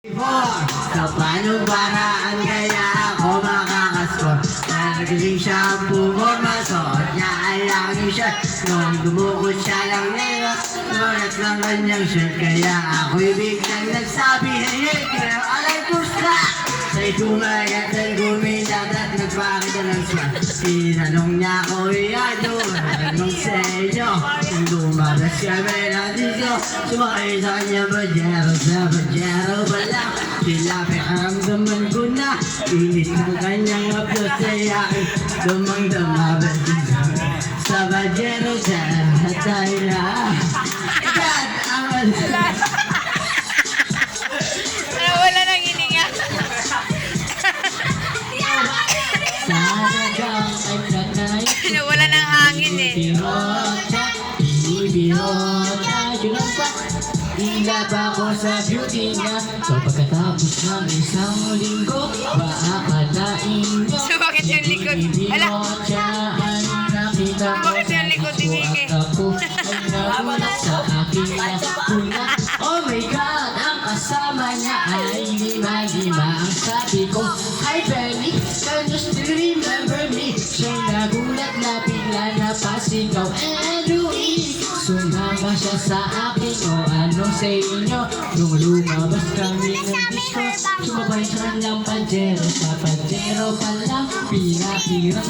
Sa panubaraan kaya ako makakaskor. Nagaling siya ang pumormasot niya ay lagi siya. Nung dumukot siya lang nila, ngunit lang kanyang shirt. Kaya ako'y biglang nagsabi, hey, girl, alay gusta. Sa'y kumagat at gumindat at nagpakita ng swat. Tinanong niya ako, iyado, anong sa inyo? Nung lumabas kami ng disco, sumakay sa kanya Pajero sa Pajero pala. Sila pakiramdaman ko na init ng kanyang aplos ay akin dumang-dama sa Pajero sa tayo na. God, amal. Wala nang hininga. Wala nang hangin eh. Ilaba ko sa beauty niya. So pagkatapos ng isang linggo, maakalain niyo. So bakit yung likod? Ala! Bakit yung likod ni Miki? Ako ay nagulat sa aking nakuna. Oh my God! Ang kasama niya ay lima-lima. Ang sabi ko, hi Benny, can you still remember me? Siya'y nagulat na bigla na pasigaw. And Louie, sumama siya sa akin. O ano sa inyo? Nung lumabas kami ng disco, sumabay siya ng Pajero. Sa Pajero pala, pinapirang